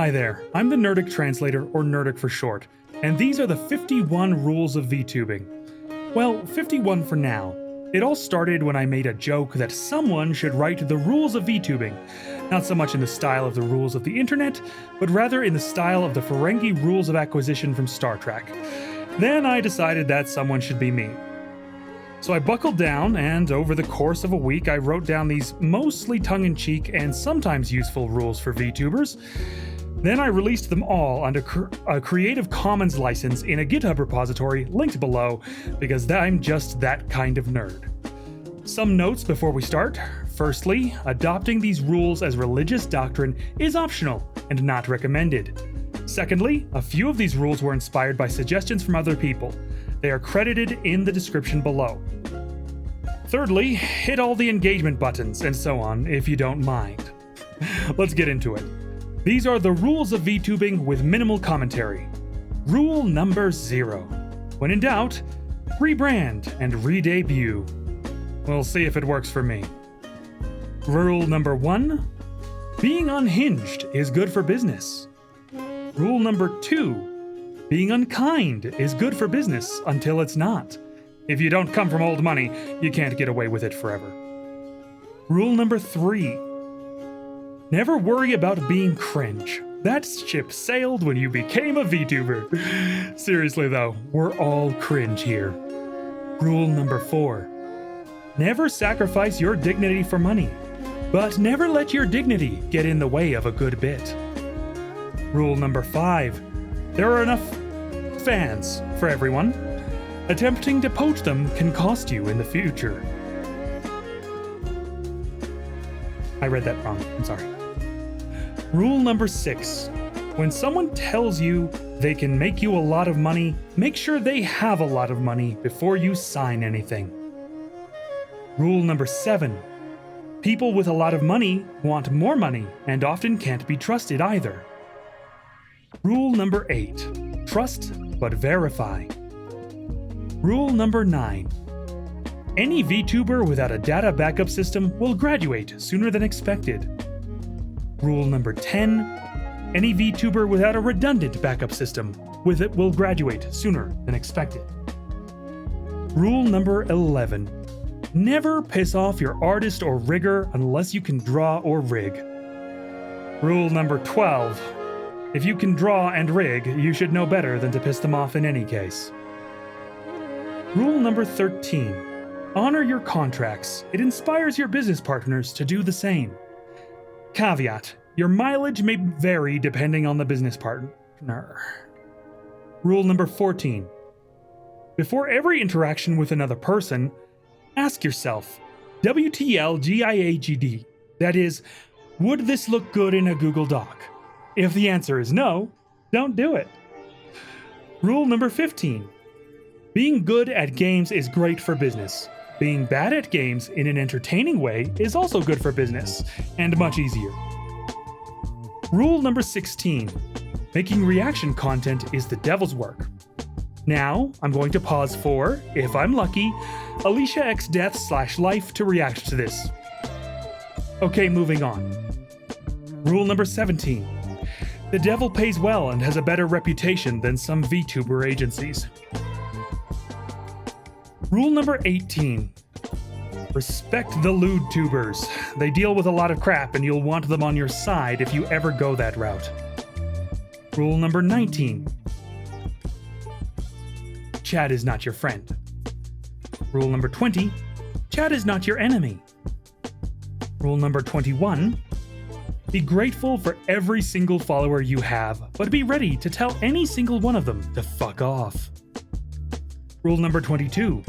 Hi there, I'm the Nerdic Translator, or Nerdic for short, and these are the 51 Rules of VTubing. Well, 51 for now. It all started when I made a joke that someone should write the Rules of VTubing, not so much in the style of the rules of the internet, but rather in the style of the Ferengi Rules of Acquisition from Star Trek. Then I decided that someone should be me. So I buckled down, and over the course of a week I wrote down these mostly tongue-in-cheek and sometimes useful rules for VTubers. Then I released them all under a Creative Commons license in a GitHub repository linked below, because I'm just that kind of nerd. Some notes before we start. Firstly, adopting these rules as religious doctrine is optional and not recommended. Secondly, a few of these rules were inspired by suggestions from other people. They are credited in the description below. Thirdly, hit all the engagement buttons and so on if you don't mind. Let's get into it. These are the rules of VTubing with minimal commentary. Rule number 0. When in doubt, rebrand and re-debut. We'll see if it works for me. Rule number 1. Being unhinged is good for business. Rule number 2. Being unkind is good for business until it's not. If you don't come from old money, you can't get away with it forever. Rule number 3. Never worry about being cringe. That ship sailed when you became a VTuber. Seriously though, we're all cringe here. Rule number 4. Never sacrifice your dignity for money, but never let your dignity get in the way of a good bit. Rule number 5. There are enough fans for everyone. Attempting to poach them can cost you in the future. I read that wrong, I'm sorry. Rule number 6. When someone tells you they can make you a lot of money, make sure they have a lot of money before you sign anything. Rule number 7. People with a lot of money want more money and often can't be trusted either. Rule number 8. Trust but verify. Rule number 9. Any VTuber without a data backup system will graduate sooner than expected. Rule number 10. Any VTuber without a redundant backup system will graduate sooner than expected. Rule number 11. Never piss off your artist or rigger unless you can draw or rig. Rule number 12. If you can draw and rig, you should know better than to piss them off in any case. Rule number 13. Honor your contracts. It inspires your business partners to do the same. Caveat: your mileage may vary depending on the business partner. Rule number 14. Before every interaction with another person, ask yourself, WTLGIAGD. That is, would this look good in a Google Doc? If the answer is no, don't do it. Rule number 15. Being good at games is great for business. Being bad at games in an entertaining way is also good for business, and much easier. Rule number 16. Making reaction content is the devil's work. Now, I'm going to pause for, if I'm lucky, Alicia X Death/Life to react to this. Okay, moving on. Rule number 17. The devil pays well and has a better reputation than some VTuber agencies. Rule number 18. Respect the lewd tubers. They deal with a lot of crap and you'll want them on your side if you ever go that route. Rule number 19. Chat is not your friend. Rule number 20. Chat is not your enemy. Rule number 21. Be grateful for every single follower you have, but be ready to tell any single one of them to fuck off. Rule number 22.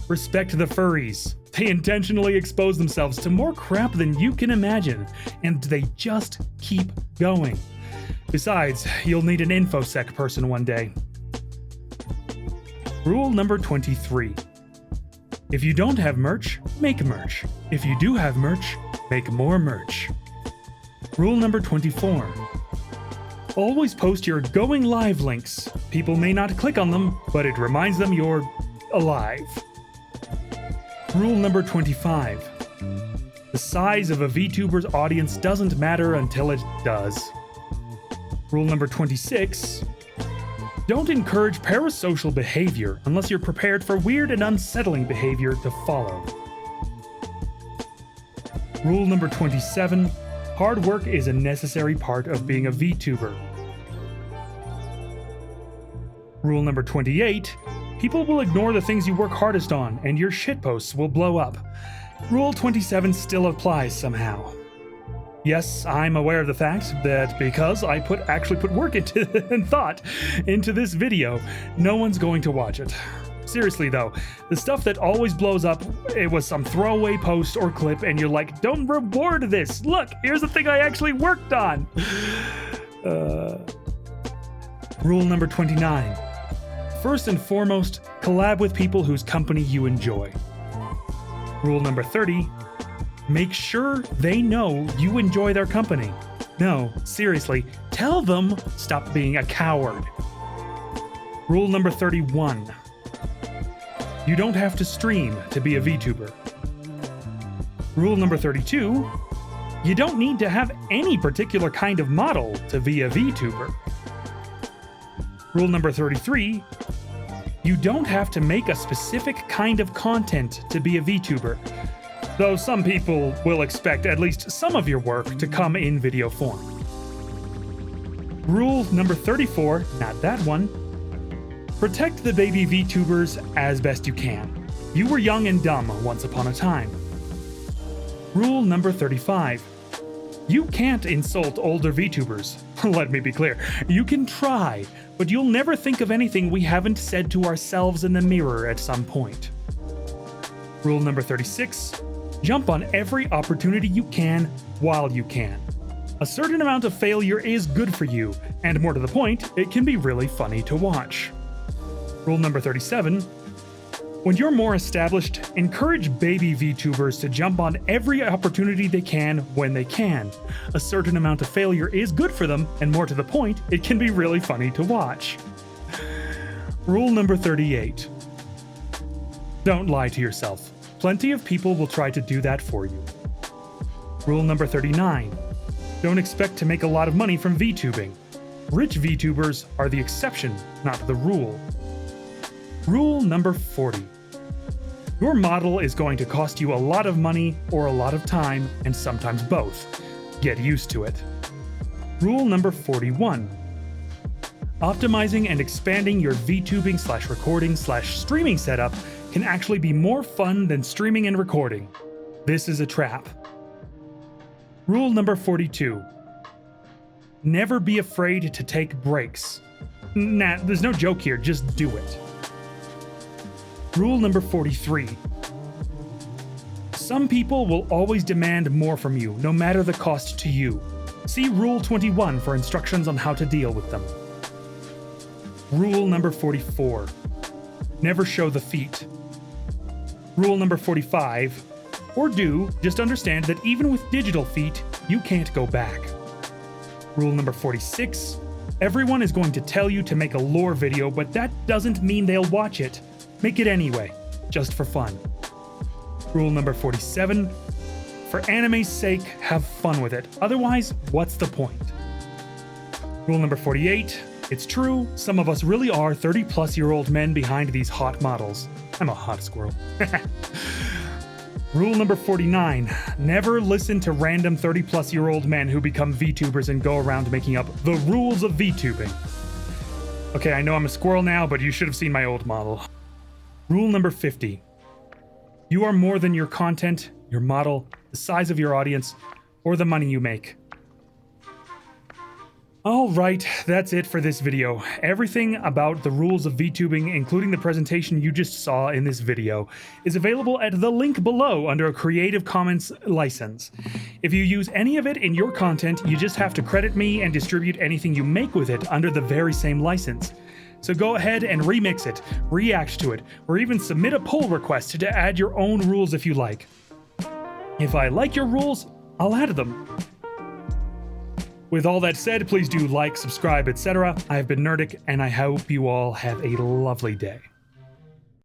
Respect the furries. They intentionally expose themselves to more crap than you can imagine, and they just keep going. Besides, you'll need an InfoSec person one day. Rule number 23. If you don't have merch, make merch. If you do have merch, make more merch. Rule number 24. Always post your going live links. People may not click on them, but it reminds them you're alive. Rule number 25. The size of a VTuber's audience doesn't matter until it does. Rule number 26. Don't encourage parasocial behavior unless you're prepared for weird and unsettling behavior to follow. Rule number 27. Hard work is a necessary part of being a VTuber. Rule number 28. People will ignore the things you work hardest on, and your shitposts will blow up. Rule 27 still applies somehow. Yes, I'm aware of the fact that because I actually put work into and thought into this video, no one's going to watch it. Seriously though, the stuff that always blows up, it was some throwaway post or clip and you're like, don't reward this! Look, here's the thing I actually worked on! Rule number 29. First and foremost, collab with people whose company you enjoy. Rule number 30. Make sure they know you enjoy their company. No, seriously, tell them stop being a coward. Rule number 31. You don't have to stream to be a VTuber. Rule number 32. You don't need to have any particular kind of model to be a VTuber. Rule number 33. You don't have to make a specific kind of content to be a VTuber. Though some people will expect at least some of your work to come in video form. Rule number 34, not that one. Protect the baby VTubers as best you can. You were young and dumb once upon a time. Rule number 35. You can't insult older VTubers. Let me be clear, you can try, but you'll never think of anything we haven't said to ourselves in the mirror at some point. Rule number 36. Jump on every opportunity you can while you can. A certain amount of failure is good for you, and more to the point, it can be really funny to watch. Rule number 37. When you're more established, encourage baby VTubers to jump on every opportunity they can when they can. A certain amount of failure is good for them, and more to the point, it can be really funny to watch. Rule number 38. Don't lie to yourself. Plenty of people will try to do that for you. Rule number 39. Don't expect to make a lot of money from VTubing. Rich VTubers are the exception, not the rule. Rule number 40. Your model is going to cost you a lot of money or a lot of time, and sometimes both. Get used to it. Rule number 41. Optimizing and expanding your VTubing/recording/streaming setup can actually be more fun than streaming and recording. This is a trap. Rule number 42. Never be afraid to take breaks. Nah, there's no joke here, just do it. Rule number 43. Some people will always demand more from you, no matter the cost to you. See Rule 21 for instructions on how to deal with them. Rule number 44. Never show the feet. Rule number 45. Or do, just understand that even with digital feet, you can't go back. Rule number 46. Everyone is going to tell you to make a lore video, but that doesn't mean they'll watch it. Make it anyway, just for fun. Rule number 47. For anime's sake, have fun with it. Otherwise, what's the point? Rule number 48. It's true, some of us really are 30-plus-year-old men behind these hot models. I'm a hot squirrel. Rule number 49. Never listen to random 30-plus-year-old men who become VTubers and go around making up the rules of VTubing. Okay, I know I'm a squirrel now, but you should have seen my old model. Rule number 50. You are more than your content, your model, the size of your audience, or the money you make. Alright, that's it for this video. Everything about the rules of VTubing, including the presentation you just saw in this video, is available at the link below under a Creative Commons license. If you use any of it in your content, you just have to credit me and distribute anything you make with it under the very same license. So go ahead and remix it, react to it, or even submit a pull request to add your own rules if you like. If I like your rules, I'll add them. With all that said, please do like, subscribe, etc. I've been Nerdic, and I hope you all have a lovely day.